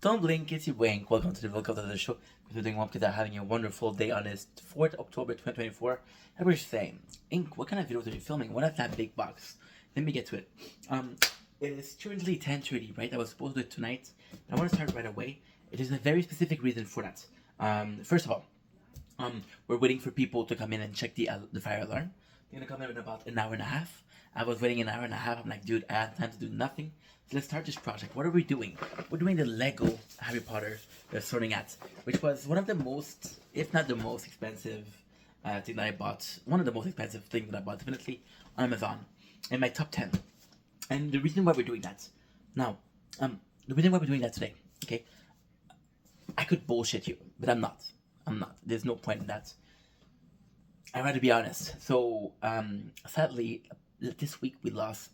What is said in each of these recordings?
Don't blink, it's your Wayne. Welcome to the show. Because we're doing one because I'm having a wonderful day on this 4th October 2024. And we're saying, Ink, what kind of videos are you filming? What is that big box? Let me get to it. It is currently 10:30, right? I was supposed to do it tonight. I want to start right away. It is a very specific reason for that. First of all, we're waiting for people to come in and check the fire alarm. They're gonna come in about an hour and a half. I was waiting an hour and a half. I'm like, dude, I have time to do nothing. So let's start this project. What are we doing? We're doing the Lego Harry Potter Sorting Hats, which was one of the most, if not the most expensive thing that I bought. One of the most expensive things that I bought, definitely on Amazon, in my top 10. And the reason why we're doing that, now, the reason why we're doing that today, okay, I could bullshit you, but I'm not. I'm not. There's no point in that. I'd rather be honest. So, sadly, this week we lost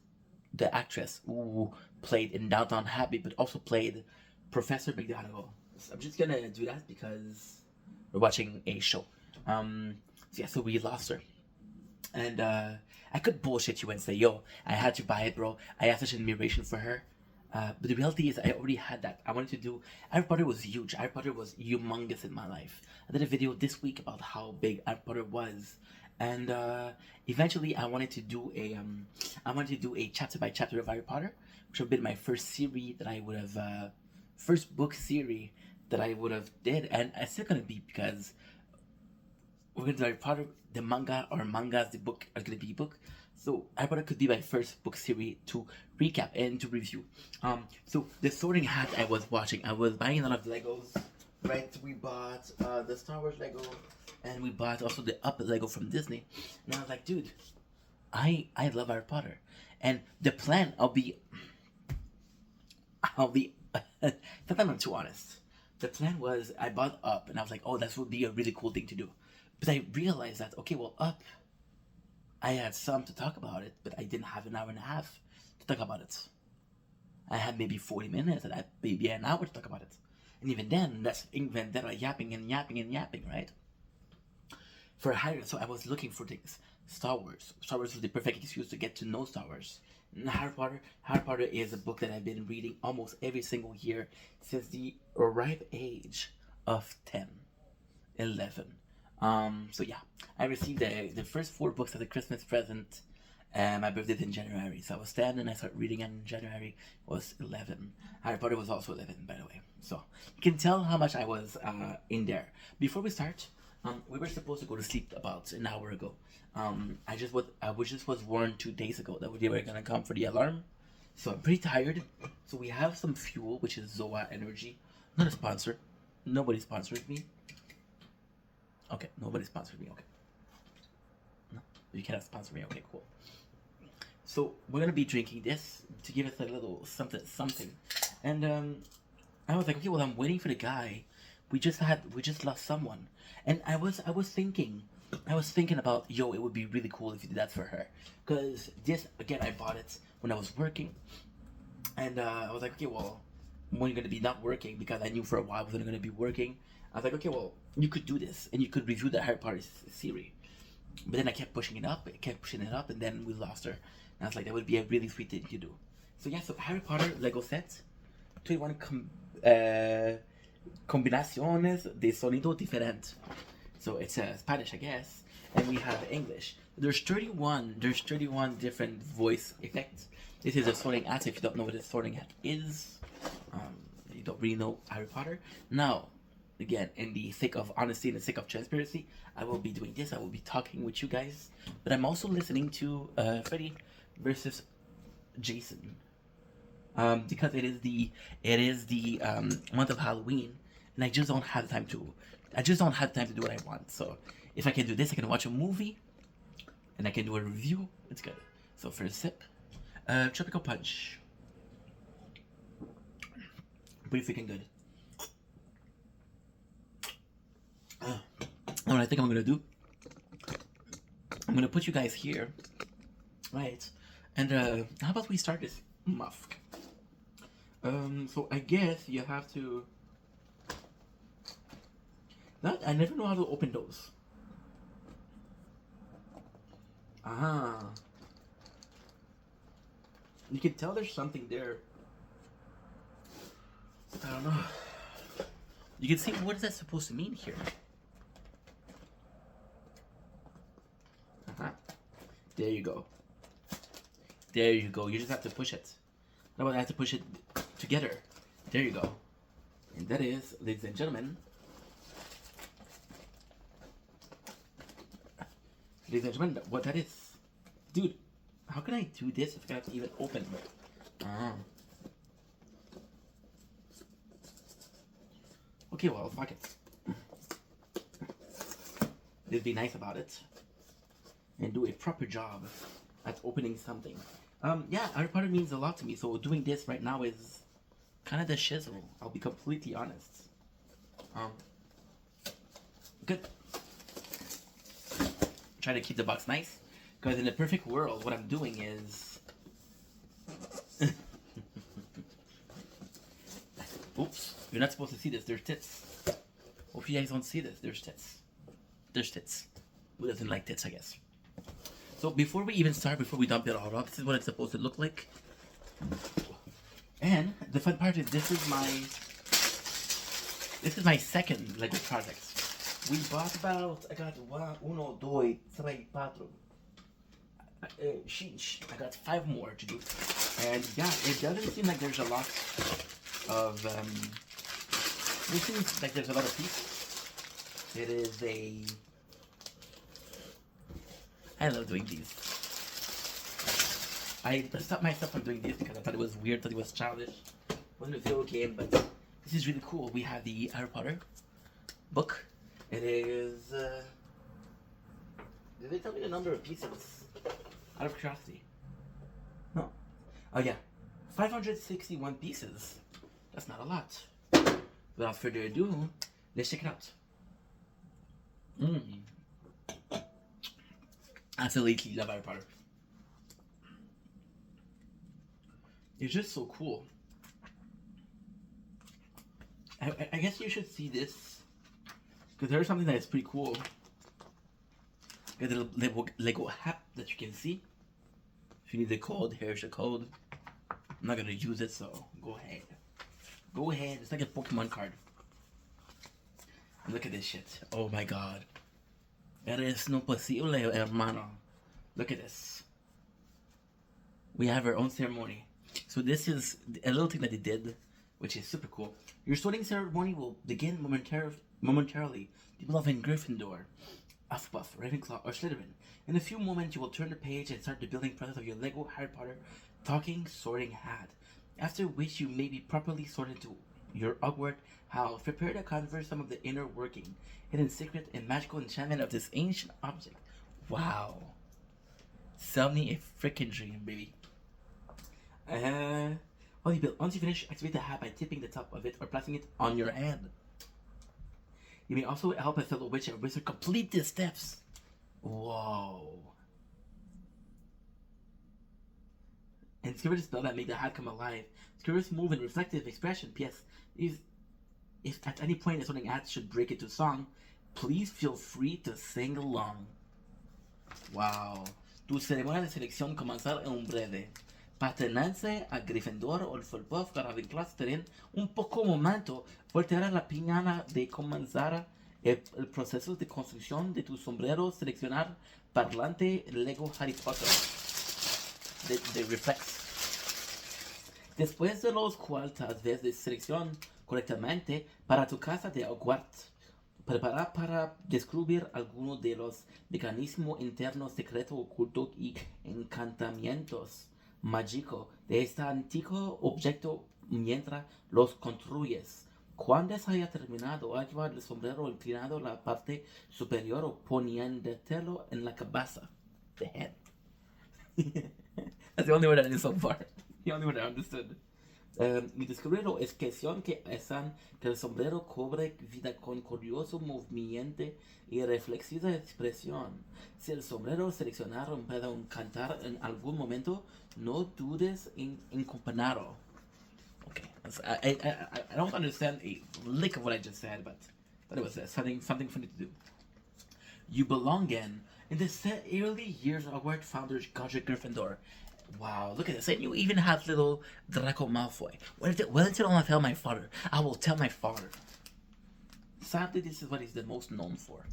the actress who played in Downton Abbey, but also played Professor Macgonagal. So I'm just gonna do that because we're watching a show. So we lost her. And I could bullshit you and say, yo, I had to buy it, bro. I have such an admiration for her. But the reality is I already had that. I wanted to do... Harry Potter was huge. Harry Potter was humongous in my life. I did a video this week about how big Harry Potter was. And eventually I wanted to do a chapter by chapter of Harry Potter, which would have been my first series that I would have... first book series that I would have did. And it's still going to be because we're going to do Harry Potter, the manga, or mangas, the book are going to be book. So Harry Potter could be my first book series to recap and to review. So the Sorting Hat I was watching, I was buying a lot of Legos, right? We bought the Star Wars Lego, and we bought also the Up Lego from Disney. And I was like, dude, I love Harry Potter, and the plan I'll be sometimes I'm too honest. The plan was I bought Up, and I was like, oh, that would be a really cool thing to do. But I realized that, okay, well, Up, I had some to talk about it, but I didn't have an hour and a half to talk about it. I had maybe 40 minutes, and I had maybe an hour to talk about it. And even then, that's even then yapping and yapping and yapping, right? For Harry, so I was looking for things. Star Wars. Star Wars was the perfect excuse to get to know Star Wars. And Harry Potter is a book that I've been reading almost every single year since the ripe age of 10, 11. So yeah, I received the first 4 books as a Christmas present. My birthday's in January, so I was 10 and I started reading in January. Was 11. Harry Potter was also 11, by the way. So you can tell how much I was in there. Before we start, we were supposed to go to sleep about an hour ago. I just was warned 2 days ago that they were gonna come for the alarm. So I'm pretty tired. So we have some fuel, which is Zoa Energy. Not a sponsor. Nobody sponsored me. Okay, nobody sponsored me. Okay, no, you cannot sponsor me. Okay, cool. So we're gonna be drinking this to give us a little something. And I was like, okay, well, I'm waiting for the guy. We just lost someone, and I was thinking about, yo, it would be really cool if you did that for her, because this, again, I bought it when I was working, and I was like, okay, well, when you're gonna be not working, because I knew for a while I wasn't gonna be working. I was like, okay, well, you could do this, and you could review the Harry Potter series. But then I kept pushing it up, and then we lost her. And I was like, that would be a really sweet thing to do. So yeah, so Harry Potter Lego set, 21 combinaciones de sonido diferente. So it's Spanish, I guess, and we have English. There's 31 different voice effects. This is a sorting hat. If you don't know what a sorting hat is, you don't really know Harry Potter. Now, again, in the sake of honesty, in the sake of transparency, I will be doing this. I will be talking with you guys, but I'm also listening to Freddy versus Jason, because it is the month of Halloween, and I just don't have time to do what I want. So if I can do this, I can watch a movie, and I can do a review. It's good. So first sip, tropical punch, pretty freaking good. What I think I'm gonna do, I'm gonna put you guys here, right? And how about we start this muff? So I guess you have to. I never know how to open those. You can tell there's something there. I don't know. You can see, what is that supposed to mean here? Uh-huh. There you go. There you go. You just have to push it. No, I have to push it together. There you go. And that is, ladies and gentlemen, what that is. Dude, how can I do this if I have to even open it? Ah. Okay, well, fuck it. Let's be nice about it. And do a proper job at opening something. Yeah, Harry Potter means a lot to me, so doing this right now is kind of the shizzle. I'll be completely honest. Good. Try to keep the box nice, because in a perfect world, what I'm doing is... Oops, you're not supposed to see this, there's tits. Hope you guys don't see this, there's tits. There's tits. Who doesn't like tits, I guess. So before we even start, before we dump it all up, this is what it's supposed to look like. And the fun part is this is my second Lego project. We bought about, I got 1, 2, 3, 4. Sheesh, I got 5 more to do. And yeah, it doesn't seem like there's a lot of, it seems like there's a lot of pieces. It is a, I love doing these. I stopped myself from doing this because I thought it was weird, thought it was childish. It wasn't a video game, but this is really cool. We have the Harry Potter book. It is, did they tell me the number of pieces? Out of curiosity. No. Oh yeah, 561 pieces. That's not a lot. Without further ado, let's check it out. Absolutely love Harry Potter. It's just so cool. I guess you should see this, because there's something that is pretty cool. There's a little Lego hat that you can see. If you need the code, here's the code. I'm not gonna use it, so go ahead. Go ahead. It's like a Pokemon card. And look at this shit. Oh my god. Eres no posible, hermano. Look at this. We have our own ceremony. So this is a little thing that they did, which is super cool. Your sorting ceremony will begin momentarily. People of Gryffindor, Hufflepuff, Ravenclaw, or Slytherin. In a few moments, you will turn the page and start the building process of your Lego Harry Potter talking sorting hat. After which you may be properly sorted to your Hogwarts house. Prepare to converse some of the inner working, hidden secret, and magical enchantment of this ancient object. Wow. Sell me a freaking dream, baby. Once you finish, activate the hat by tipping the top of it or placing it on your hand. You may also help a fellow witch or wizard complete the steps. Whoa. And discover the spell that made the hat come alive. Discover its move and reflective expression. P.S. If at any point a sorting hat should break into song, please feel free to sing along. Wow. Tu ceremonia de selección comenzará en breve. Pertenece a Gryffindor o Hufflepuff para Ravenclaw en un poco momento volteará la piñana de comenzar el proceso de construcción de tu sombrero seleccionar parlante Lego Harry Potter de Reflex. Después de los cuantas veces de selección correctamente para tu casa de Hogwarts, prepara para descubrir algunos de los mecanismos internos secretos ocultos y encantamientos mágico de este antiguo objeto mientras los construyes. Cuando se haya terminado, lleva el sombrero inclinado a la parte superior o poniéndotelo en la cabeza. The head. That's the only word I did so far. The only word I understood. Mi descubrirlo es cuestión que el sombrero cobre vida con curioso movimiento y reflexiva expresión. Si el sombrero seleccionado puede cantar en algún momento, no dudes en compararlo. Okay, I don't understand a lick of what I just said, but it was something funny to do. You belong in the early years of Hogwarts founders Godric Gryffindor. Wow, look at this. And you even have little Draco Malfoy. Well, until I tell my father. I will tell my father. Sadly, this is what he's the most known for.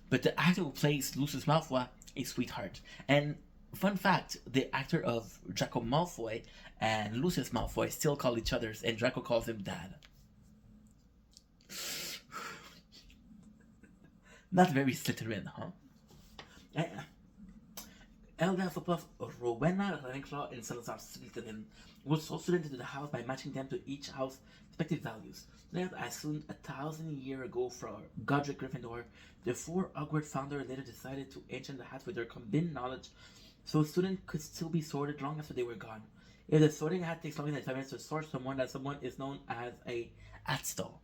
But the actor who plays Lucius Malfoy is Sweetheart. And fun fact, the actor of Draco Malfoy and Lucius Malfoy still call each other, and Draco calls him Dad. Not very Slytherin, huh? Elder Hufflepuff, Rowena Ravenclaw, and Salazar Slytherin would sort students into the house by matching them to each house's respective values. Then, as soon 1,000 years ago from Godric Gryffindor, the four Hogwarts founders later decided to enchant the hat with their combined knowledge so students could still be sorted long after they were gone. If the sorting hat takes longer than 5 minutes to sort someone, that someone is known as a Atstall.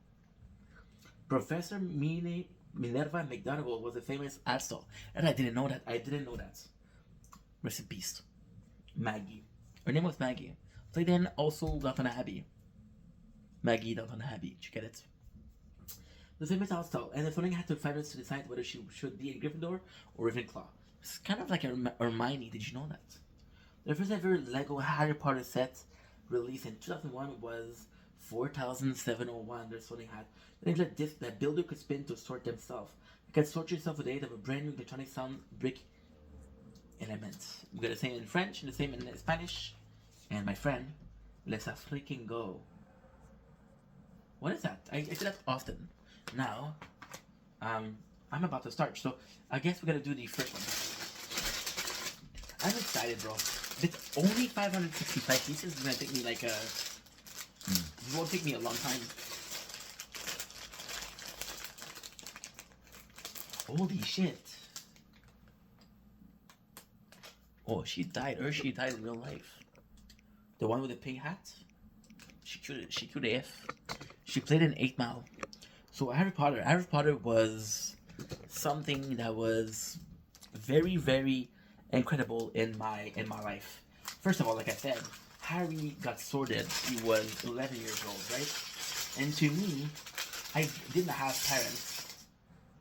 Professor Minerva Macgonagal was a famous Atstall. And I didn't know that. Rest in peace. Maggie. Her name was Maggie. Played in also Downton Abbey. Maggie Downton Abbey. Did you get it? The famous Atstall. And the sorting hat took 5 minutes to decide whether she should be in Gryffindor or Ravenclaw. It's kind of like a Hermione. Did you know that? The first ever Lego Harry Potter set released in 2001 was 4701, the sorting hat. It included a disc that builder could spin to sort themselves. You can sort yourself with the aid of a brand new electronic sound brick element. We got the same in French and the same in Spanish. And my friend, let's freaking go. What is that? I do that often. Now, I'm about to start, so I guess we're gonna do the first one. I'm excited, bro. It's only 565 pieces. It's gonna take me like it won't take me a long time. Holy shit. Oh, she died in real life. The one with the pink hat? She cute AF. She played in 8 Mile. So Harry Potter was something that was very, very incredible in my life. First of all, like I said, Harry got sorted. He was 11 years old, right? And to me, I didn't have parents,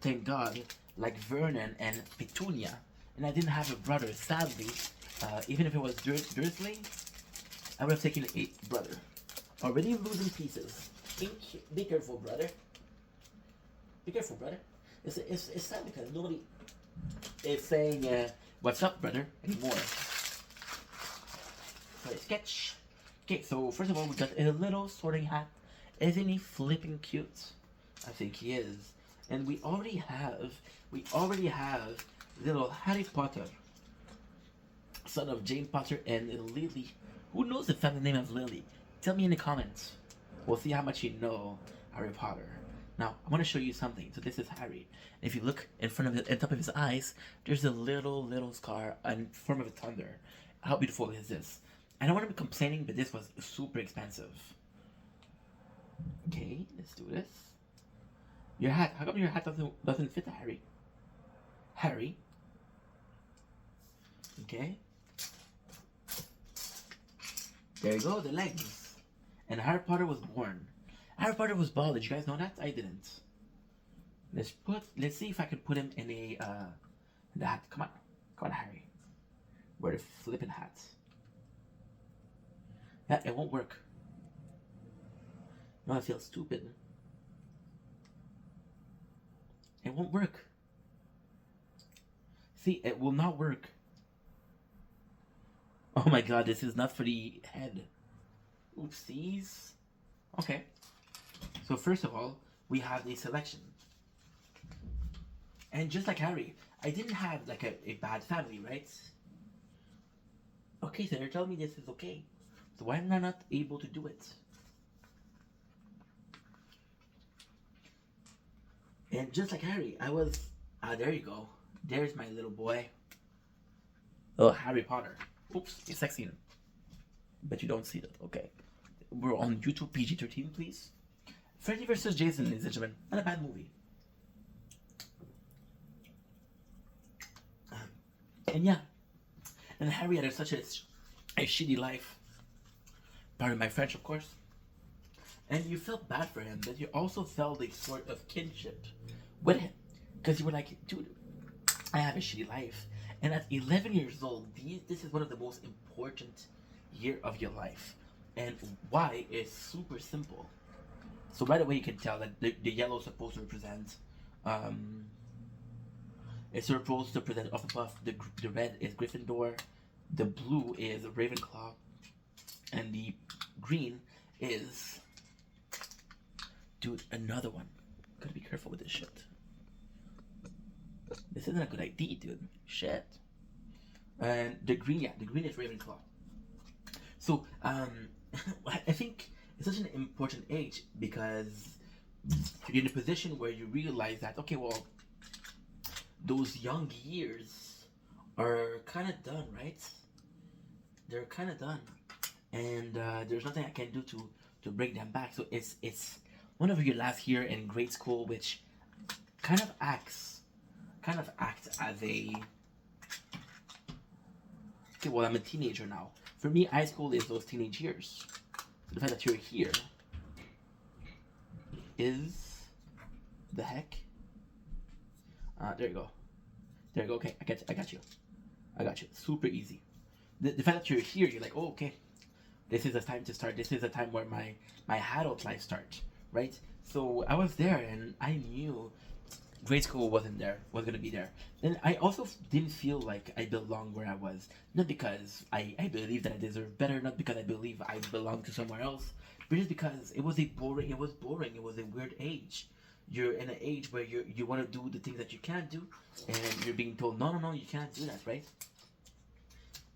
thank God, like Vernon and Petunia, and I didn't have a brother. Sadly, even if it was Dursley, I would have taken a brother. Already losing pieces. Be careful, brother. Be careful, brother. It's sad because nobody is saying, what's up, brother, anymore. So sketch. Okay, so first of all, we got a little sorting hat. Isn't he flipping cute? I think he is. And we already have little Harry Potter, son of Jane Potter and Lily. Who knows the family name of Lily? Tell me in the comments. We'll see how much you know Harry Potter. Now, I want to show you something. So this is Harry. If you look in front of it, on top of his eyes, there's a little scar in form of a thunder. How beautiful is this? I don't want to be complaining, but this was super expensive. Okay, let's do this. Your hat. How come your hat doesn't fit Harry? Harry. Okay. There you go, the legs. And Harry Potter was born. Harry Potter was bald. Did you guys know that? I didn't. Let's see if I can put him in the hat. Come on, Harry. Wear the flippin' hat. Yeah, it won't work. No, I feel stupid. It won't work. See, it will not work. Oh my god, this is not for the head. Oopsies. Okay. So first of all, we have the selection. And just like Harry, I didn't have like a bad family, right? Okay, so you're telling me this is okay. So why am I not able to do it? And just like Harry, I was... there you go. There's my little boy. Oh, Harry Potter. Oops, it's sexy. But you don't see that. Okay. We're on YouTube, PG-13, please. Freddy vs. Jason, ladies and gentlemen. Not a bad movie. And yeah. And Harry had such a shitty life. Pardon my French, of course. And you felt bad for him, but you also felt a sort of kinship with him. Because you were like, dude, I have a shitty life. And at 11 years old, this is one of the most important years of your life. And why is super simple. So right away you can tell that the yellow is supposed to represent, um, it's supposed to represent off above. The red is Gryffindor, the blue is Ravenclaw, and the green is, dude, another one. Gotta be careful with this shit. This isn't a good idea, dude. Shit. And the green, yeah, the green is Ravenclaw. So, I think it's such an important age because you're in a position where you realize that, okay, well, those young years are kind of done, right? They're kind of done, and there's nothing I can do to bring them back. So it's one of your last year in grade school, which kind of acts as a, okay, well, I'm a teenager now. For me, high school is those teenage years. So the fact that you're here is the heck. There you go. There you go. Okay, I got you. Super easy. The fact that you're here, you're like, oh, okay. This is a time to start. This is a time where my adult life starts, right? So I was there, and I knew grade school was gonna be there. And I also didn't feel like I belonged where I was. Not because I believe that I deserve better, not because I believe I belong to somewhere else, but just because it was boring. It was a weird age. You're in an age where you want to do the things that you can't do, and you're being told, no, you can't do that, right?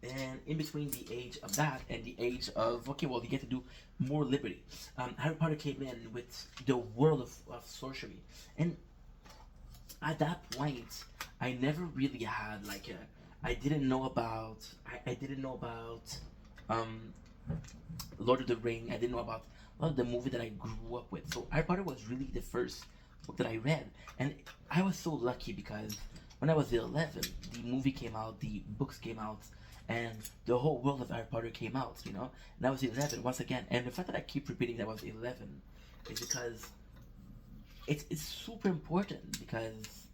And in between the age of that and the age of, okay, well, you get to do more liberty. Harry Potter came in with the world of sorcery. And at that point, I never really had like I didn't know about um, Lord of the Ring. I didn't know about a lot of the movie that I grew up with. So Harry Potter was really the first book that I read. And I was so lucky because when I was 11, the movie came out, the books came out, and the whole world of Harry Potter came out, you know? And I was 11 once again. And the fact that I keep repeating that I was 11 is because it's super important, because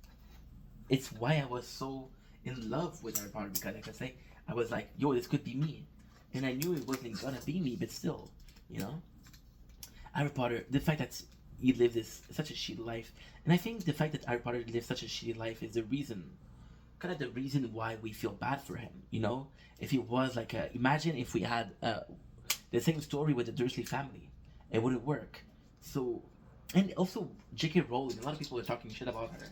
it's why I was so in love with Harry Potter, because like I say, I was like, yo, this could be me. And I knew it wasn't gonna be me, but still, you know? Harry Potter, the fact that he lived such a shitty life, and I think the fact that Harry Potter lived such a shitty life is the reason, kind of the reason why we feel bad for him, you know? If he was like imagine if we had the same story with the Dursley family, it wouldn't work. So, and also J.K. Rowling, a lot of people are talking shit about her.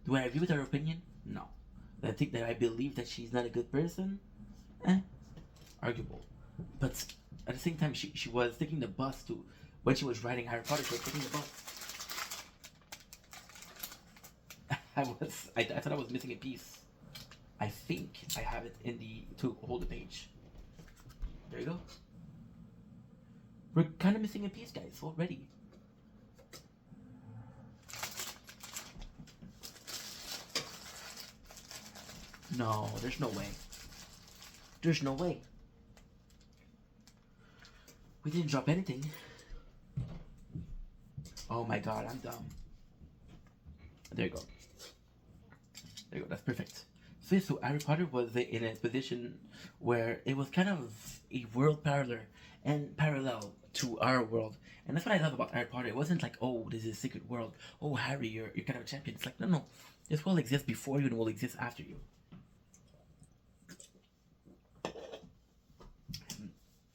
Do I agree with her opinion? No. Do I think that I believe that she's not a good person? Arguable. But at the same time, she was taking the bus to, when she was writing Harry Potter, she was taking the bus. I thought I was missing a piece. I think I have it to hold the page. There you go. We're kind of missing a piece, guys, already. No, there's no way. There's no way. We didn't drop anything. Oh my god, I'm dumb. There you go. There you go, that's perfect. So Harry Potter was in a position where it was kind of a world parallel to our world. And that's what I love about Harry Potter. It wasn't like, oh, this is a secret world. Oh, Harry, you're kind of a champion. It's like, no. This world exists before you and will exist after you.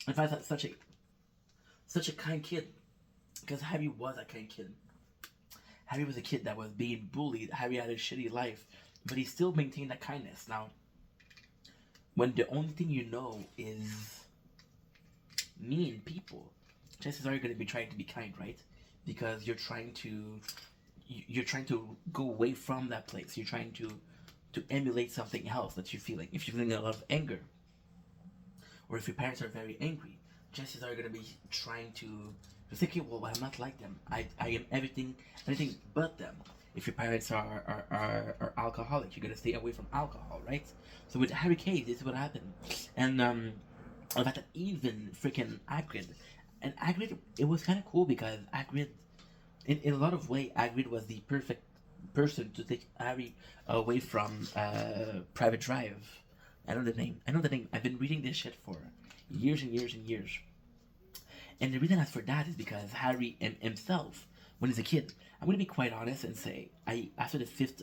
I find that such a kind kid, because Harry was a kind kid. Harry was a kid that was being bullied. Harry had a shitty life, but he still maintained that kindness. Now, when the only thing you know is mean people, chances are you're going to be trying to be kind, right? Because you're trying to go away from that place. You're trying to emulate something else that you're feeling. If you're feeling a lot of anger, or if your parents are very angry, chances are going to be trying to think, okay, well, I'm not like them. I am anything but them. If your parents are alcoholic, you're going to stay away from alcohol, right? So with Harry Kane, this is what happened. And the fact that even freaking Hagrid, and Hagrid, it was kind of cool because Hagrid, in a lot of ways, Hagrid was the perfect person to take Harry away from Private Drive. I know the name. I've been reading this shit for years and years and years. And the reason as for that is because Harry himself, when he's a kid, I'm gonna be quite honest and say, I after the fifth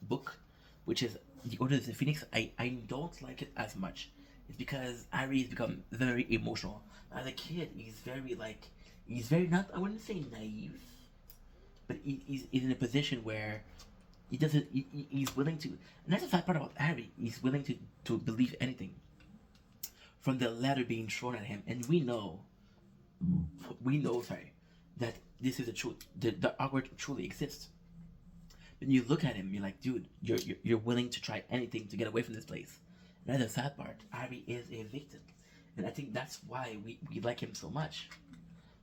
book, which is The Order of the Phoenix, I don't like it as much. It's because Harry has become very emotional. As a kid, he's very not, I wouldn't say naive, but he's in a position where he doesn't, he's willing to, and that's the sad part about Harry, he's willing to believe anything. From the letter being thrown at him, and sorry, that this is the truth, the Hogwarts truly exists. When you look at him, you're like, dude, you're willing to try anything to get away from this place. And that's the sad part. Harry is a victim, and I think that's why we like him so much.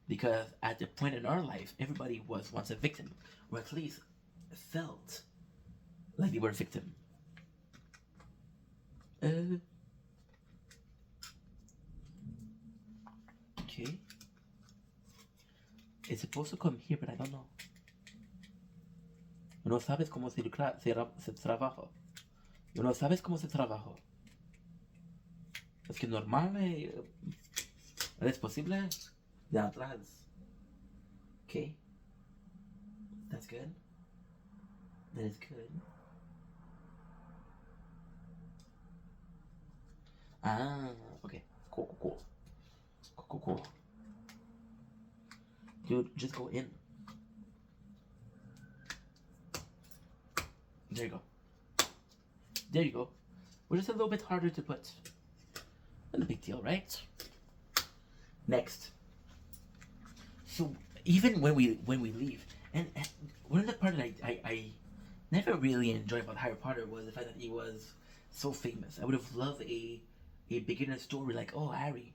Because at the point in our life, everybody was once a victim, or at least felt like they were a victim. Okay. It's supposed to come here, but I don't know. No sabes cómo se trabaja. No sabes cómo se trabaja. Es que normal es posible de atrás. Okay. That's good. That is good. Ah, okay. Cool. Dude, just go in. There you go. We're just a little bit harder to put. Not a big deal, right? Next. So even when we leave, and one of the part that I never really enjoyed about Harry Potter was the fact that he was so famous. I would have loved a beginner story like, oh Harry,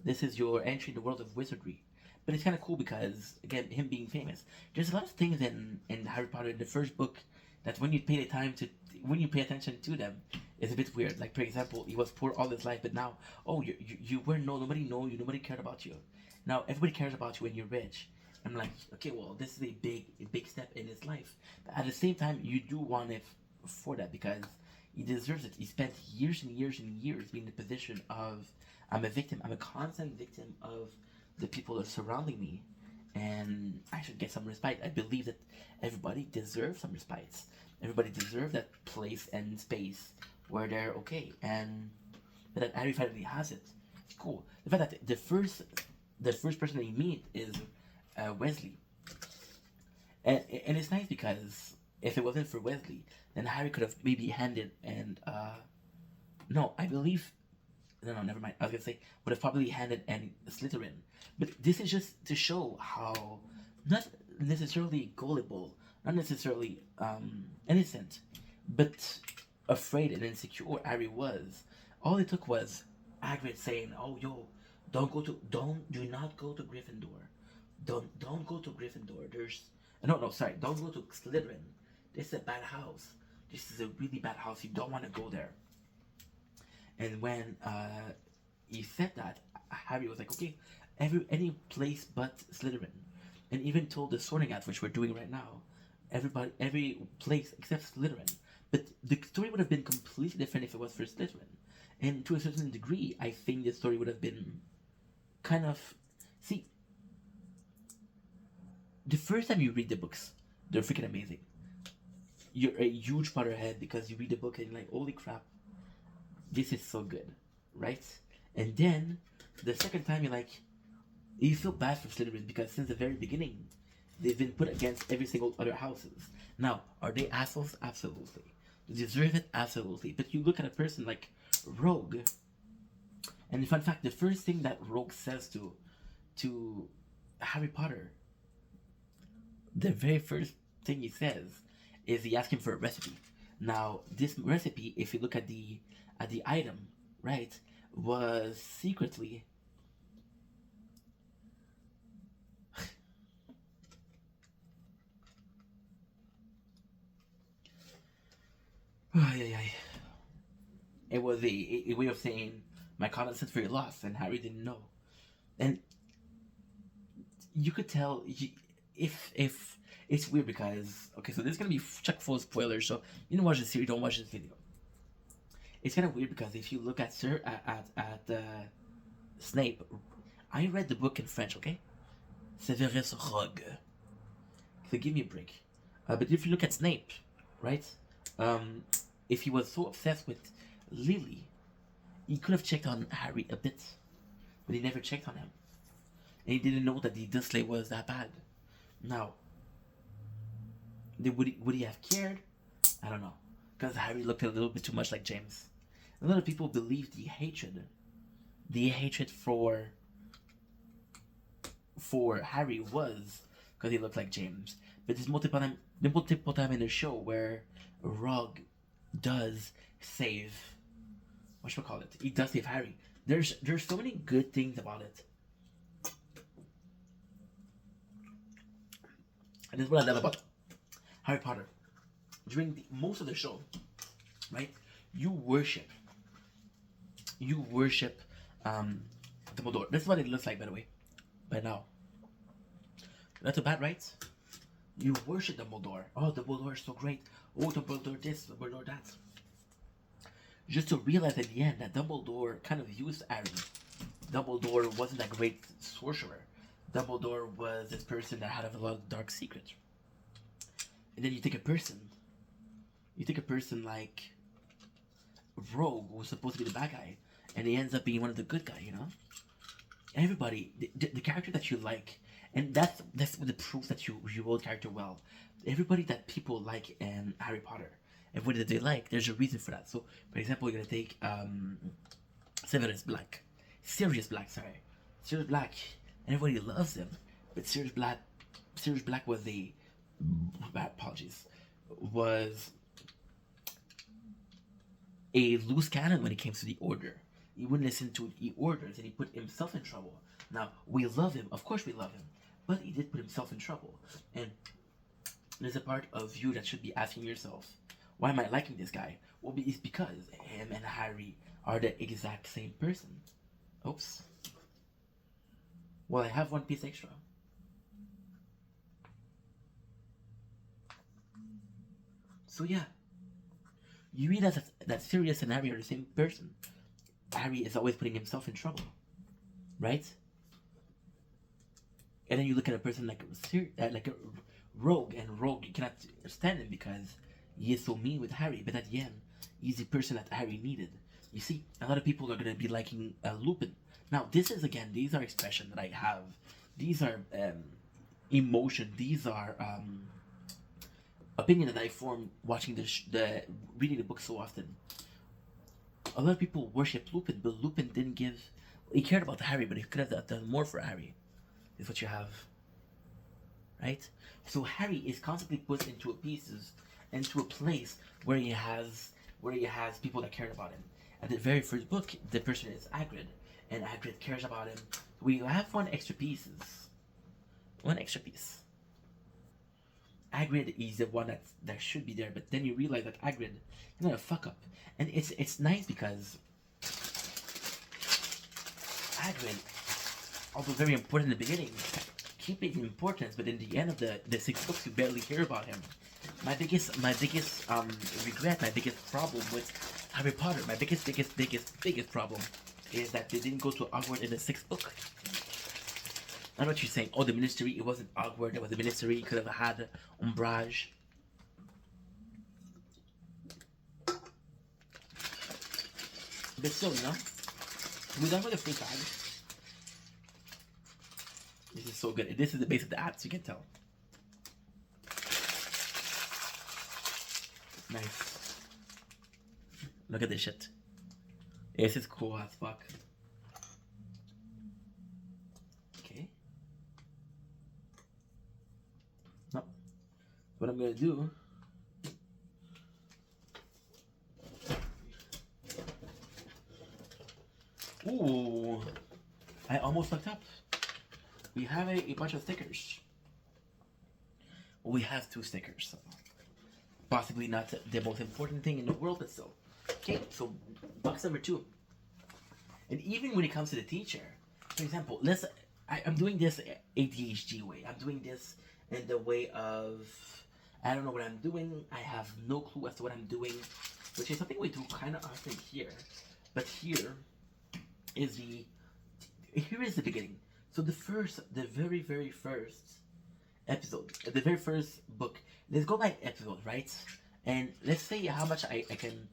this is your entry in the world of wizardry. But it's kind of cool because, again, him being famous. There's a lot of things in Harry Potter in the first book that when you pay attention to them, it's a bit weird. Like, for example, he was poor all his life, but now, oh, you were nobody know you, nobody cared about you. Now everybody cares about you when you're rich. I'm like, okay, well, this is a big step in his life. But at the same time, you do want it for that because he deserves it. He spent years and years and years being in the position of, I'm a victim. I'm a constant victim of the people that are surrounding me, and I should get some respite. I believe that everybody deserves some respite. Everybody deserves that place and space where they're okay, and that Harry finally has it. It's cool. The fact that the first person that you meet is Wesley, and it's nice because if it wasn't for Wesley, then Harry could have maybe handed and no, I believe. No, never mind. I was gonna say would have probably handed and Slytherin, but this is just to show how not necessarily gullible, not necessarily innocent, but afraid and insecure Harry was. All it took was Hagrid saying, "Oh, yo, do not go to Gryffindor, don't go to Gryffindor. Sorry, don't go to Slytherin. This is a bad house. This is a really bad house. You don't want to go there." And when he said that, Harry was like, okay, any place but Slytherin. And even told the sorting out, which we're doing right now, every place except Slytherin. But the story would have been completely different if it was for Slytherin. And to a certain degree, I think the story would have been kind of... See, the first time you read the books, they're freaking amazing. You're a huge Potterhead because you read the book and you're like, holy crap, this is so good, right? And then the second time you're like, you feel bad for Slytherin because since the very beginning, they've been put against every single other houses. Now, are they assholes? Absolutely. They deserve it? Absolutely. But you look at a person like Rogue, and in fun fact, the first thing that Rogue says to Harry Potter, the very first thing he says is he asks him for a recipe. Now, this recipe, if you look at the item, right, was secretly it was a way of saying my condolence for your loss, and Harry didn't know. And you could tell if it's weird because, okay, so this is gonna be chock full of spoilers, so you don't watch the series, don't watch this video. It's kind of weird because if you look at Snape, I read the book in French, okay? Severus Rogue. So give me a break. But if you look at Snape, right? Um, if he was so obsessed with Lily, he could have checked on Harry a bit, but he never checked on him, and he didn't know that the Dursley was that bad. Now, would he have cared? I don't know, because Harry looked a little bit too much like James. A lot of people believe the hatred for Harry was because he looked like James. But there's multiple time in the show where Rogue does save. What should we call it? He does save Harry. There's so many good things about it. And this is what I love about Harry Potter. During most of the show, right? You worship Dumbledore. This is what it looks like, by the way. By now. Not too bad, right? You worship Dumbledore. Oh, Dumbledore is so great. Oh, Dumbledore this, Dumbledore that. Just to realize at the end that Dumbledore kind of used Harry. Dumbledore wasn't that great sorcerer. Dumbledore was this person that had a lot of dark secrets. And then you take a person like Rogue, who was supposed to be the bad guy, and he ends up being one of the good guys, you know? Everybody, the character that you like, and that's the proof that you wrote character well. Everybody that people like in Harry Potter, everybody that they like, there's a reason for that. So, for example, you're gonna take Sirius Black, Sirius Black, and everybody loves him, but Sirius Black was was a loose cannon when it came to the Order. He wouldn't listen to the orders, and he put himself in trouble. Now, we love him. Of course we love him. But he did put himself in trouble. And there's a part of you that should be asking yourself, why am I liking this guy? Well, it's because him and Harry are the exact same person. Oops. Well, I have one piece extra. So yeah. You read that Sirius and Harry are the same person. Harry is always putting himself in trouble, right? And then you look at a person like a Rogue, and Rogue, you cannot stand him because he is so mean with Harry. But at the end, he's the person that Harry needed. You see, a lot of people are gonna be liking Lupin. Now, these are expressions that I have. These are emotion. These are opinion that I form watching the reading the book so often. A lot of people worship Lupin, but Lupin didn't give. He cared about Harry, but he could have done more for Harry. Is what you have, right? So Harry is constantly put into into a place where he has people that care about him. At the very first book, the person is Hagrid, and Hagrid cares about him. We have one extra piece. Hagrid is the one that should be there, but then you realize that Hagrid is not a fuck up, and it's nice because Hagrid, although very important in the beginning, keep it in importance, but in the end of the 6 books, you barely hear about him. My biggest regret, my biggest problem with Harry Potter, my biggest problem is that they didn't go to Hogwarts in the 6th book. I know what you're saying. Oh, the Ministry, it wasn't Hogwarts, it was the Ministry, it could have had Ombrage. But still, you know, we're done with the first bag. This is so good. This is the base of the app, so you can tell. Nice. Look at this shit. This is cool as fuck. Okay. Now, what I'm gonna do. Ooh, I almost fucked up. We have a bunch of stickers. We have 2 stickers. So possibly not the most important thing in the world, but still. Okay, so box number 2. And even when it comes to the teacher, for example, I'm doing this ADHD way. I'm doing this in the way of, I don't know what I'm doing. I have no clue as to what I'm doing, which is something we do kind of often here. But here is here is the beginning. So the very, very first episode, the very first book. Let's go by episode, right? And let's say how much I can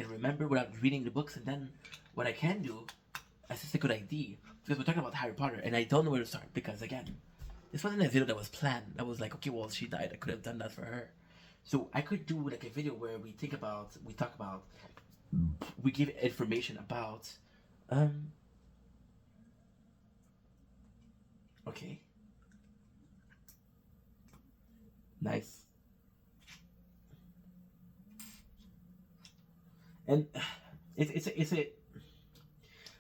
remember without reading the books, and then what I can do. That's just a good idea because we're talking about Harry Potter, and I don't know where to start because again, this wasn't a video that was planned. I was like, okay, well, she died. I could have done that for her. So I could do like a video where we talk about, we give information about, okay, nice. And it's a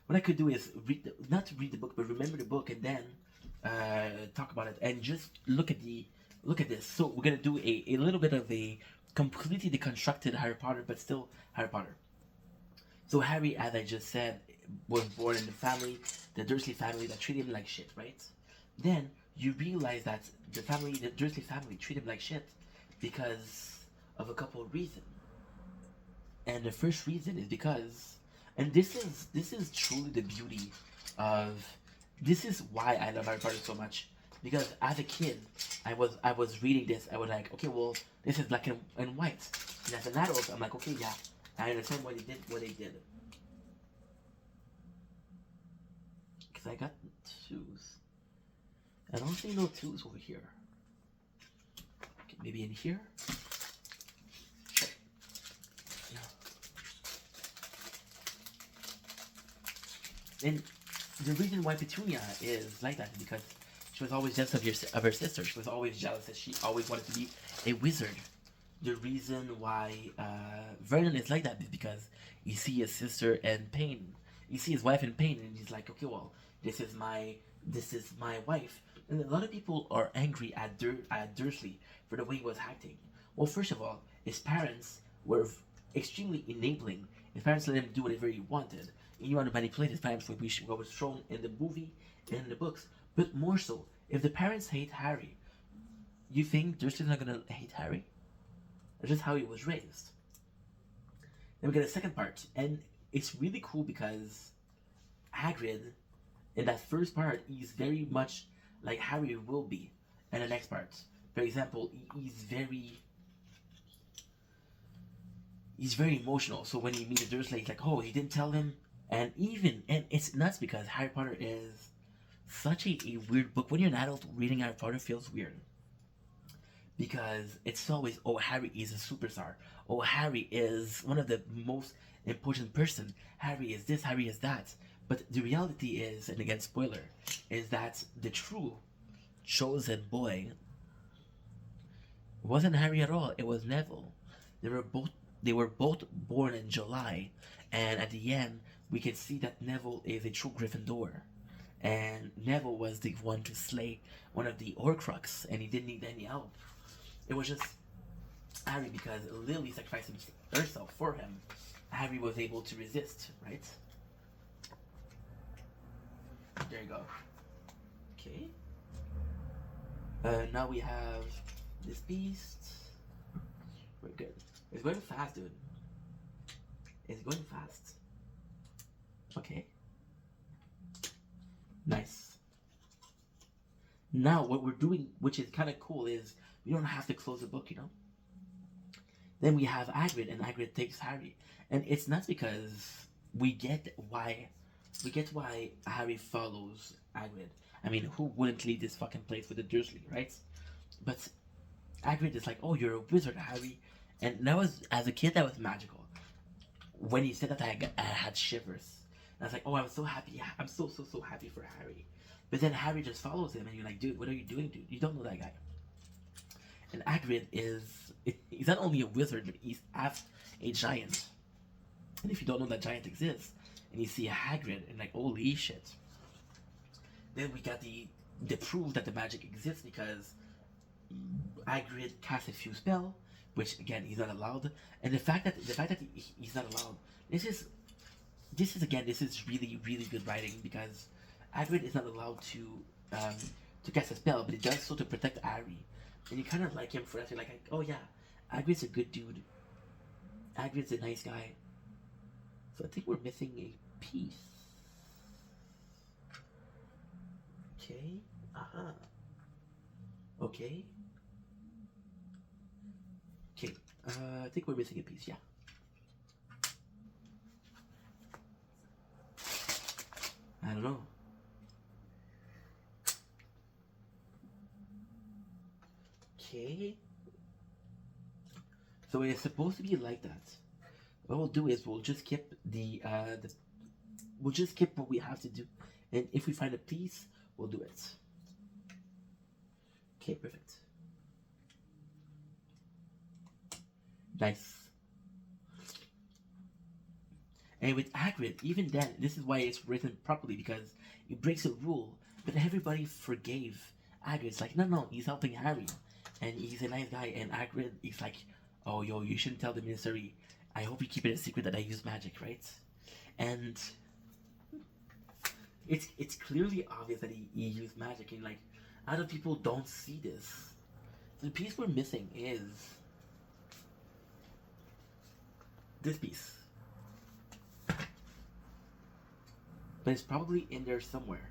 what I could do is not read the book, but remember the book, and then talk about it, and just look at this. So we're gonna do a little bit of a completely deconstructed Harry Potter, but still Harry Potter. So Harry, as I just said, was born in the family, the Dursley family, that treat him like shit, right? Then you realize that the Dursley family, treat him like shit because of a couple of reasons. And the first reason is because, and this is truly the beauty of, this is why I love Harry Potter so much. Because as a kid, I was reading this, I was like, okay, well, this is black and white. And as an adult, I'm like, okay, yeah, I understand what they did. Because I got twos. I don't see no twos over here. Okay, maybe in here? Sure. Yeah. And the reason why Petunia is like that is because she was always jealous of her sister. She was always jealous that she always wanted to be a wizard. The reason why Vernon is like that is because you see his sister in pain. You see his wife in pain, and he's like, okay, well, this is my wife. And a lot of people are angry at Dursley for the way he was acting. Well, first of all, his parents were extremely enabling. His parents let him do whatever he wanted. And you want to manipulate his parents, what was shown in the movie and in the books. But more so, if the parents hate Harry, you think Dursley's not gonna hate Harry? That's just how he was raised. Then we get a second part, and it's really cool because Hagrid, in that first part, he's very much like Harry will be in the next part. For example, he's very emotional. So when he meets Dursley, he's like, oh, he didn't tell him. And it's nuts because Harry Potter is such a weird book. When you're an adult, reading Harry Potter feels weird. Because it's always, oh, Harry is a superstar. Oh, Harry is one of the most important person. Harry is this, Harry is that. But the reality is, and again, spoiler, is that the true chosen boy wasn't Harry at all. It was Neville. They were both born in July, and at the end, we can see that Neville is a true Gryffindor. And Neville was the one to slay one of the Horcrux, and he didn't need any help. It was just Harry, because Lily sacrificed herself for him. Harry was able to resist, right? There you go. Okay. Now we have this beast. We're good. It's going fast, dude. It's going fast. Okay. Nice. Now what we're doing, which is kind of cool, is we don't have to close the book, you know? Then we have Hagrid, and Hagrid takes Harry. And it's not because we get why Harry follows Hagrid. I mean, who wouldn't leave this fucking place with the Dursley, right? But Hagrid is like, oh, you're a wizard, Harry. And that was, as a kid, that was magical. When he said that, I had shivers. And I was like, oh, I'm so happy. I'm so happy for Harry. But then Harry just follows him, and you're like, dude, what are you doing, dude? You don't know that guy. And Hagrid he's not only a wizard, but he's half a giant. And if you don't know that giant exists, and you see a Hagrid, and like, holy shit. Then we got the proof that the magic exists, because Hagrid casts a few spells, which again he's not allowed. And the fact that he's not allowed, this is really good writing, because Hagrid is not allowed to cast a spell, but he does so to protect Harry. And you kind of like him for that. You're like, oh yeah, Hagrid's a good dude. Hagrid's a nice guy. So I think we're missing a piece. Okay. Okay. Okay. I think we're missing a piece. Yeah. I don't know. Okay. So it's supposed to be like that. What we'll do is we'll just skip we'll just skip what we have to do, and if we find a piece, we'll do it. Okay, perfect. Nice. And with Hagrid, even then, this is why it's written properly, because it breaks a rule. But everybody forgave Hagrid. It's like, no, no, he's helping Harry, and he's a nice guy. And Hagrid is like, oh, yo, you shouldn't tell the ministry. I hope you keep it a secret that I use magic, right? And it's clearly obvious that he used magic, and like, other people don't see this. So the piece we're missing is this piece. But it's probably in there somewhere.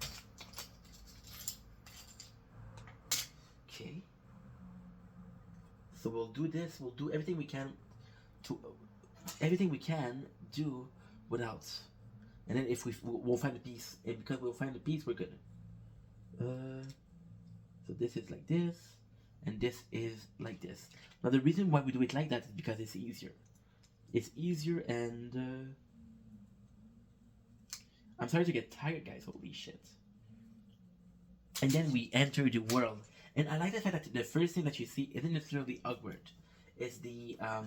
Okay. So we'll do this. We'll do everything we can to do without. And then if we'll find the piece, and because we'll find the piece, we're good. So this is like this, and this is like this. Now the reason why we do it like that is because it's easier. It's easier, and I'm starting to get tired, guys. Holy shit. And then we enter the world. And I like the fact that the first thing that you see isn't necessarily Hogwarts. It's the I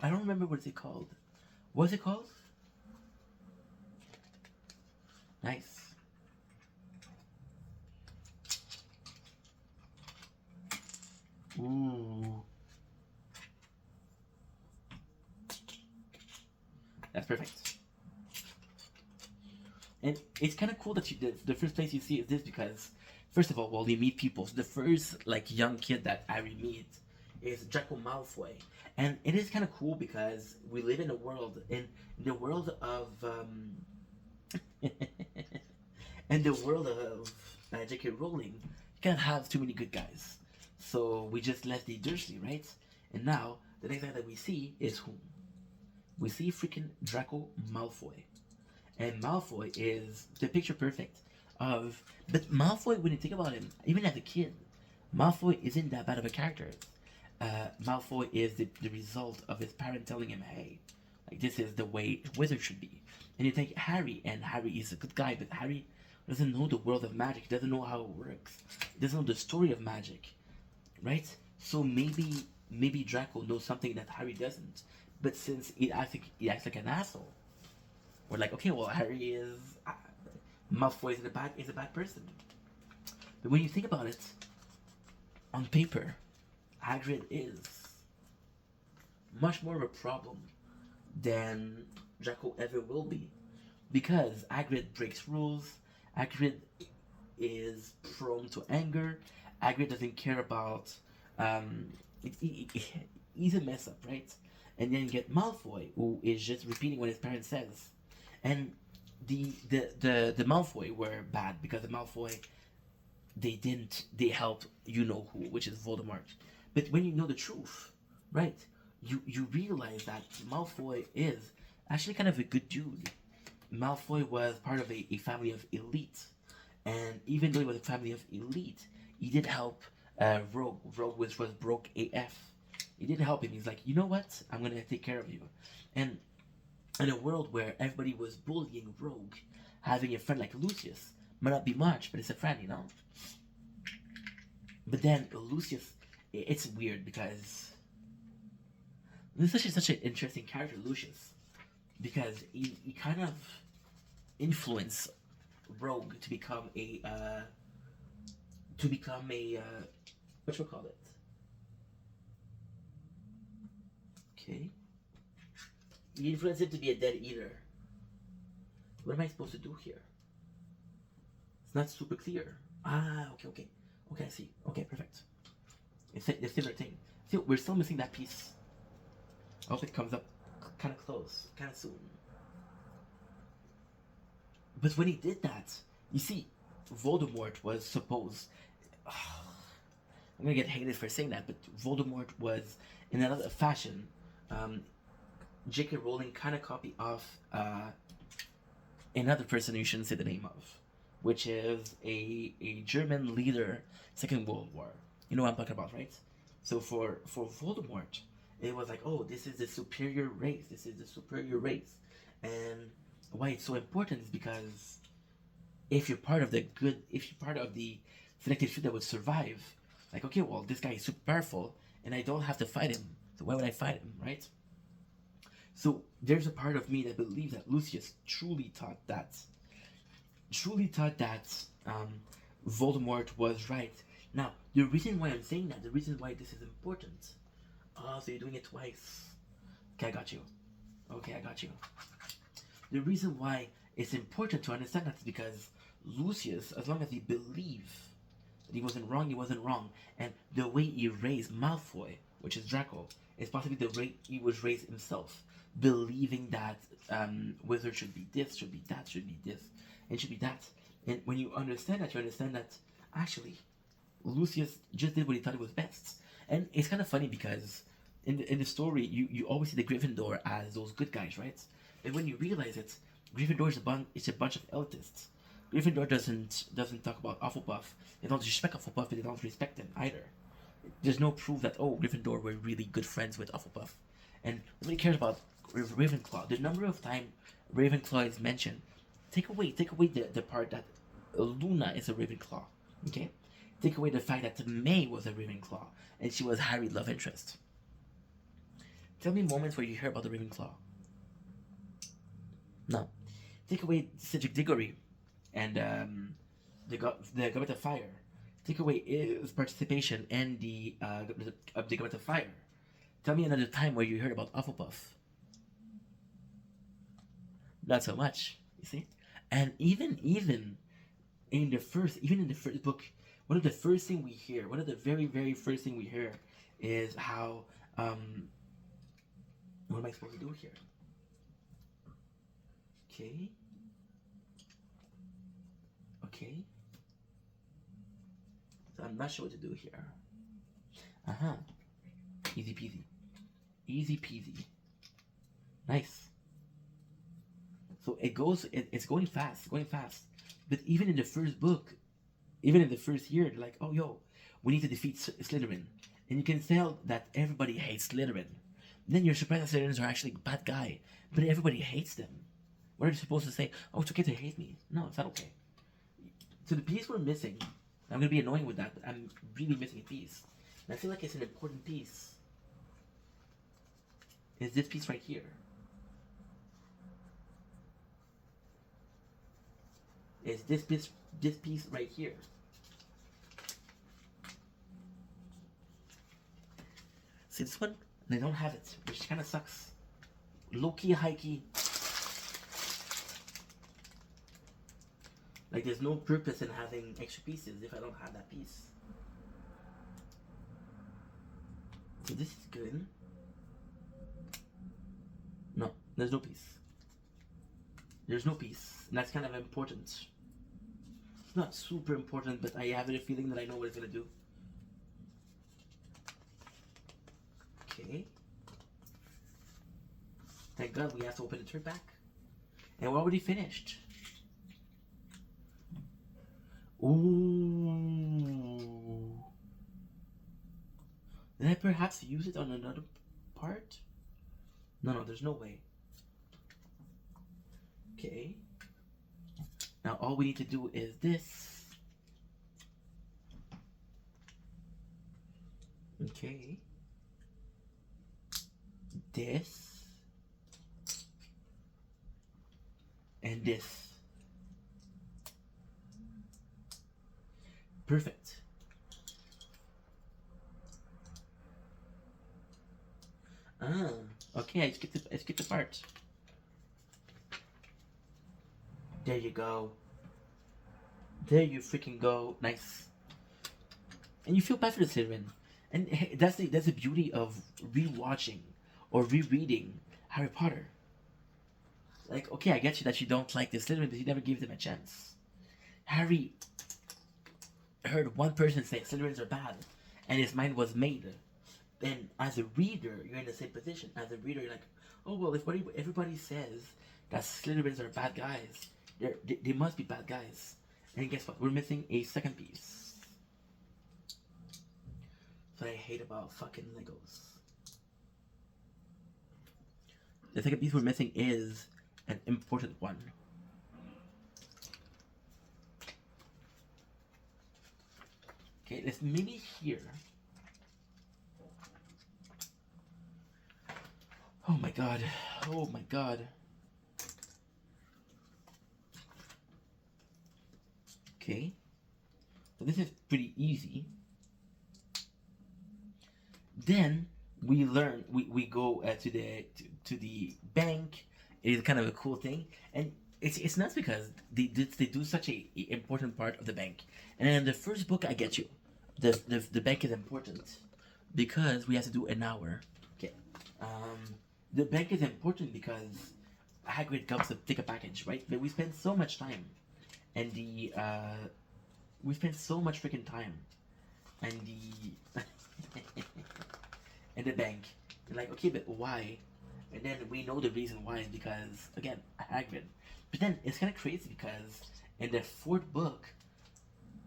don't remember what it's called. What's it called? Nice. Ooh. That's perfect. And it's kind of cool that the first place you see is this, because first of all, well, you meet people. So the first like young kid that Harry meets is Draco Malfoy, and it is kind of cool because we live in a world in the world of in the world of J.K. Rowling. You can't have too many good guys, so we just left the Dursley, right? And now the next guy that we see is whom? We see freaking Draco Malfoy. And Malfoy is the picture perfect of. But Malfoy, when you think about him, even as a kid, Malfoy isn't that bad of a character. Malfoy is the result of his parent telling him, hey, like this is the way a wizard should be. And you take Harry, and Harry is a good guy, but Harry doesn't know the world of magic. He doesn't know how it works. He doesn't know the story of magic, right? So maybe Draco knows something that Harry doesn't. But since he acts like an asshole, we're like, okay, well, Harry is Malfoy is a bad person. But when you think about it, on paper, Hagrid is much more of a problem than Draco ever will be, because Hagrid breaks rules. Hagrid is prone to anger. Hagrid doesn't care about. He's a mess up, right? And then you get Malfoy, who is just repeating what his parents says. And the Malfoy were bad because the Malfoy they helped you know who, which is Voldemort. But when you know the truth, right, you realize that Malfoy is actually kind of a good dude. Malfoy was part of a family of elite, and even though he was a family of elite, he did help Rogue, which was broke AF. He didn't help him. He's like, you know what? I'm gonna take care of you. And in a world where everybody was bullying Rogue, having a friend like Lucius might not be much, but it's a friend, you know. But then Lucius, it's weird because this is such an interesting character, Lucius, because he kind of influenced Rogue to become a what you call it? Okay. He influenced him to be a Death Eater. What am I supposed to do here? It's not super clear. Okay, I see. Okay, perfect. It's a similar thing. See, we're still missing that piece. I hope it comes up kind of close, kind of soon. But when he did that, you see, Voldemort was supposed. I'm gonna get hated for saying that, but Voldemort was in another fashion. Um, J.K. Rowling kind of copied off another person you shouldn't say the name of, which is a German leader, Second World War. You know what I'm talking about, right? So for Voldemort, it was like, oh, this is the superior race. This is the superior race, and why it's so important is because if you're part of the good, if you're part of the selected few that would survive, like, okay, well, this guy is super powerful, and I don't have to fight him. So why would I fight him, right? So there's a part of me that believes that Lucius truly thought that Voldemort was right. Now, the reason why I'm saying that, the reason why this is important. Oh, so you're doing it twice. Okay, I got you. Okay, I got you. The reason why it's important to understand that is because Lucius, as long as he believed that he wasn't wrong, he wasn't wrong. And the way he raised Malfoy, which is Draco, is possibly the way he was raised himself, believing that wizard should be this, should be that, should be this, and should be that. And when you understand that actually Lucius just did what he thought was best. And it's kind of funny because in the story, you always see the Gryffindor as those good guys, right? But when you realize it, Gryffindor is a bunch of elitists. Gryffindor doesn't talk about Hufflepuff. They don't respect Hufflepuff, but they don't respect them either. There's no proof that, oh, Gryffindor were really good friends with Hufflepuff. And nobody cares about Ravenclaw. The number of time Ravenclaw is mentioned, take away the part that Luna is a Ravenclaw. Okay? Take away the fact that May was a Ravenclaw and she was Harry's love interest. Tell me moments where you hear about the Ravenclaw. No. Take away Cedric Diggory and the Goblet of Fire. Take away his participation in the Goblet of Fire. Tell me another time where you heard about Hufflepuff. Not so much, you see. And even in the first book, one of the very very first thing we hear is how what am I supposed to do here? Okay. So I'm not sure what to do here. Easy peasy. Easy peasy. Nice. So it's going fast. But even in the first book, even in the first year, they're like, oh, yo, we need to defeat Slytherin. And you can tell that everybody hates Slytherin. Then you're surprised that Slytherins are actually a bad guy. But everybody hates them. What are you supposed to say? Oh, it's okay to hate me. No, it's not okay. So the piece we're missing, I'm going to be annoying with that, but I'm really missing a piece. And I feel like it's an important piece. Is this piece right here. Is this piece right here. See this one? They don't have it, which kind of sucks. Low-key, high-key. Like, there's no purpose in having extra pieces if I don't have that piece. So this is good. No, there's no piece. There's no piece. And that's kind of important. It's not super important, but I have a feeling that I know what it's going to do. Okay. Thank God we have to open the third back. And we're already finished. Ooh. Did I perhaps use it on another part? No, there's no way. Okay. Now all we need to do is this. Okay. This. And this. Perfect. Okay, I skipped the part. There you go. There you freaking go. Nice. And you feel bad for the Slytherin. And that's the beauty of rewatching or rereading Harry Potter. Like, okay, I get you that you don't like the Slytherin, but you never gave them a chance. Harry heard one person say Slytherins are bad, and his mind was made. Then, as a reader, you're in the same position. As a reader, you're like, oh, well, if everybody says that Slytherins are bad guys, they must be bad guys. And guess what? We're missing a second piece. That's what I hate about fucking Legos. The second piece we're missing is an important one. Okay, let's maybe here. Oh my god. Oh my god. Okay. So this is pretty easy. Then we learn. We go to the bank. It is kind of a cool thing, and it's not because they do such a important part of the bank. And in the first book, I get you. The bank is important because we have to do an hour. Okay. The bank is important because Hagrid comes to take a package, right? But we spend so much time, and we spend so much freaking time, and the in the bank. You're like, okay, but why? And then we know the reason why is because again, Hagrid. But then it's kind of crazy because in the fourth book,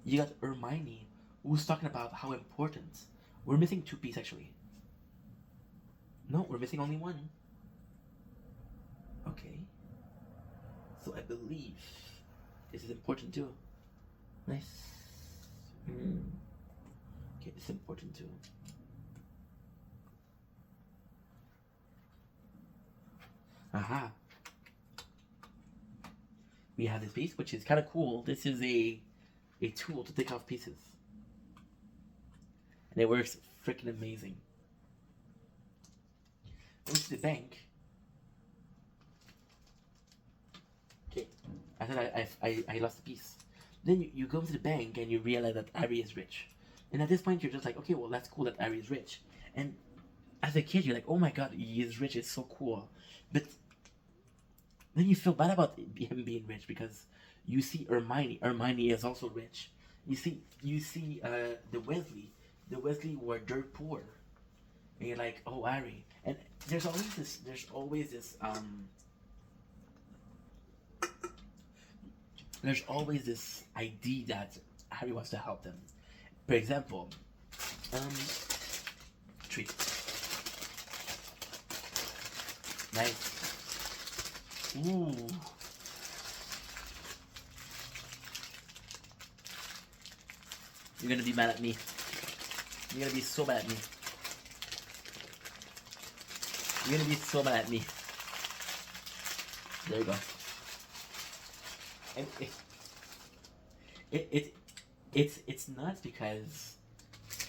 you got Hermione, who's talking about how important. We're missing two pieces actually. No, we're missing only one. Okay. So I believe this is important too. Nice. Okay, this is important too. Aha. We have this piece, which is kind of cool. This is a tool to take off pieces. And it works freaking amazing. Go to the bank. Okay, I thought I lost a piece. Then you go to the bank and you realize that Harry is rich. And at this point you're just like, okay, well that's cool that Harry is rich. And as a kid you're like, oh my god, he is rich, it's so cool. But then you feel bad about him being rich because you see Hermione. Hermione is also rich. You see the Weasley. The Weasley were dirt poor. And you're like, oh Harry. And there's always this idea that Harry wants to help them. For example, tree. Nice. Ooh. You're gonna be mad at me. You're gonna be so mad at me. You're gonna be so mad at me. There you go. And it's not because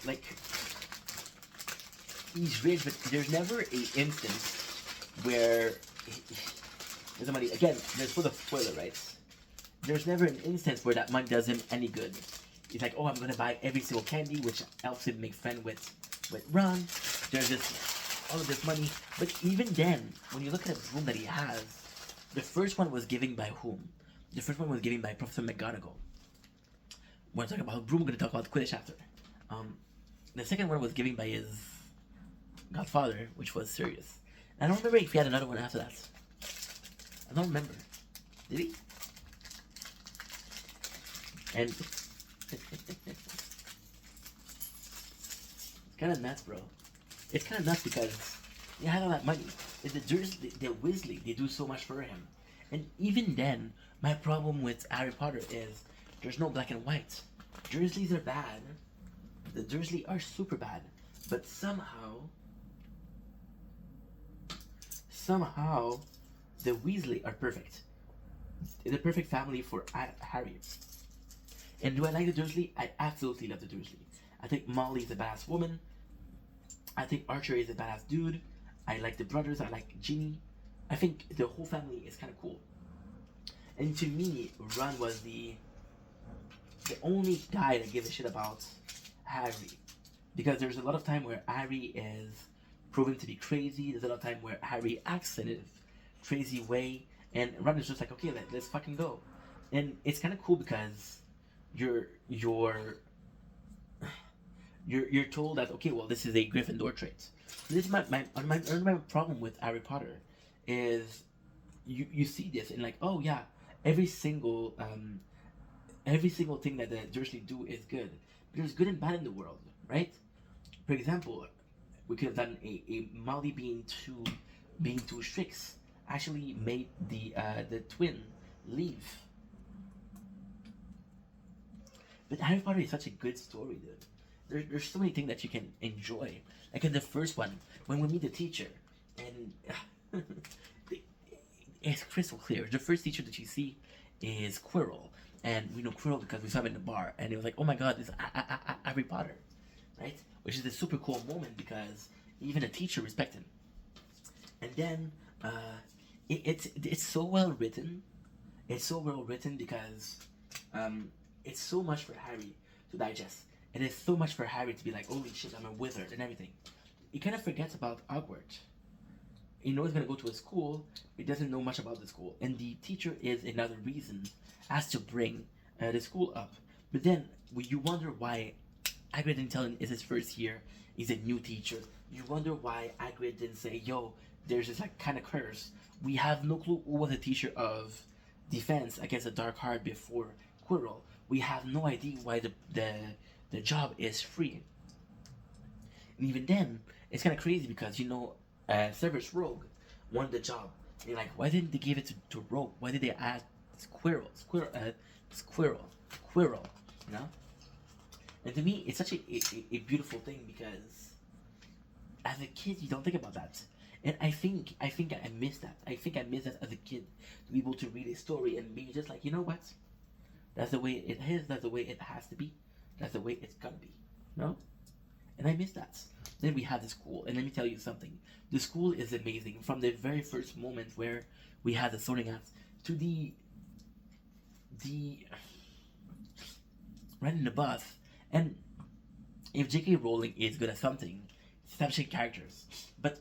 like he's rich, but there's never a instance where there's money. Again, there's for the spoiler, right? There's never an instance where that money does him any good. He's like, oh, I'm gonna buy every single candy, which helps him make friends with Ron. There's all of this money, but even then, when you look at the broom that he has, the first one was given by whom? The first one was given by Professor Macgonagal. When I talk about broom, we're gonna talk about Quidditch after. The second one was given by his godfather, which was Sirius. I don't remember if he had another one after that. I don't remember. Did he? And it's kind of nuts, bro. It's kind of nuts because he had all that money. The Weasley, they do so much for him. And even then, my problem with Harry Potter is there's no black and white. Dursleys are bad. The Dursley are super bad. But somehow, the Weasley are perfect. They're the perfect family for Harry. And do I like the Dursley? I absolutely love the Dursley. I think Molly is a badass woman. I think Archer is a badass dude. I like the brothers. I like Ginny. I think the whole family is kind of cool. And to me, Ron was the only guy that gives a shit about Harry. Because there's a lot of time where Harry is proven to be crazy. There's a lot of time where Harry acts in a crazy way. and Ron is just like, okay, let's fucking go. And it's kind of cool because you're you're you're told that, okay, well, this is a Gryffindor trait. This is my problem with Harry Potter is you see this and like, oh yeah, every single um every single thing that the Dursley do is good. But there's good and bad in the world, right? For example, we could have done a Molly being too strict actually made the twin leave. But Harry Potter is such a good story, dude. There's so many things that you can enjoy. Like in the first one, when we meet the teacher, and it's crystal clear. The first teacher that you see is Quirrell, and we know Quirrell because we saw him in the bar, and it was like, oh my god, this is Harry Potter, right? Which is a super cool moment because even a teacher respects him. And then it's so well written. It's so well written because it's so much for Harry to digest. And it's so much for Harry to be like, holy shit, I'm a wizard and everything. He kind of forgets about Hogwarts. He knows he's going to go to a school, but he doesn't know much about the school. And the teacher is another reason as to bring the school up. But then you wonder why Hagrid didn't tell him it's his first year, he's a new teacher. You wonder why Hagrid didn't say, yo, there's this like kind of curse. We have no clue who was a teacher of defense against the dark heart before Quirrell. We have no idea why the job is free. And even then, it's kind of crazy because Severus Rogue won the job. And you're like, why didn't they give it to Rogue? Why did they add Squirrel? Squirrel, you know? And to me, it's such a beautiful thing because as a kid, you don't think about that. And I think I missed that. I think I missed that as a kid to be able to read a story and be just like, you know what? That's the way it is. That's the way it has to be. That's the way it's gonna be. No? And I miss that. Then we have the school, and let me tell you something. The school is amazing. From the very first moment where we had the sorting hats to the right in the bus. And if J.K. Rowling is good at something, it's establishing characters. But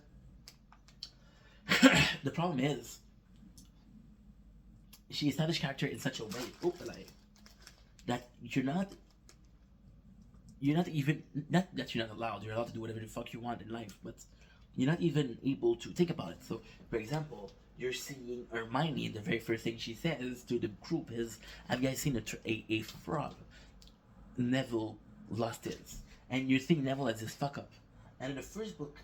the problem is, she established character in such a way, that you're not even, not that you're not allowed, you're allowed to do whatever the fuck you want in life, but you're not even able to think about it. So, for example, you're seeing Hermione, and the very first thing she says to the group is, have you guys seen a frog? Neville lost his. And you're seeing Neville as this fuck up. And in the first book,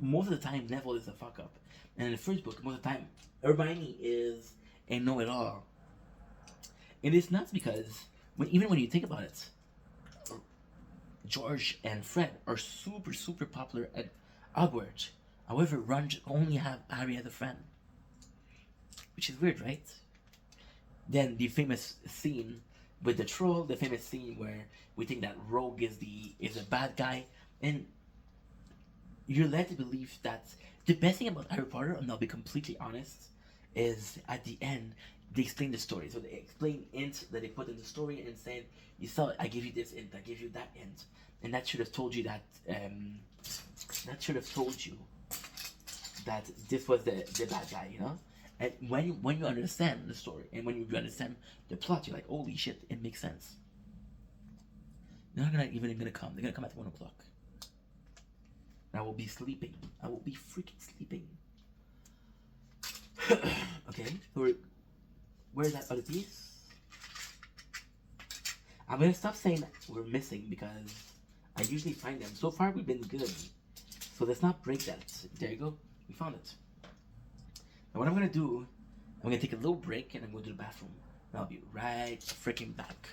most of the time, Neville is a fuck up. And in the first book, most of the time, Hermione is a know-it-all. And it's nuts because, even when you think about it, George and Fred are super, super popular at Hogwarts. However, Ron only have Harry as a friend. Which is weird, right? Then the famous scene with the troll, the famous scene where we think that Rogue is a bad guy, and you're led to believe that the best thing about Harry Potter, and I'll be completely honest, is at the end they explain the story. So they explain int that they put in the story and said, you saw it, I give you this int, I give you that int, and that should have told you that this was the bad guy, you know. And when you understand the story and when you understand the plot, you're like, holy shit, it makes sense. They're not even gonna come. They're gonna come at 1 o'clock. And I will be sleeping. I will be freaking sleeping. Okay, so where's that other piece? I'm gonna stop saying that we're missing because I usually find them. So far, we've been good. So let's not break that. There you go. We found it. Now what I'm gonna do, I'm gonna take a little break and I'm going to the bathroom. And I'll be right freaking back.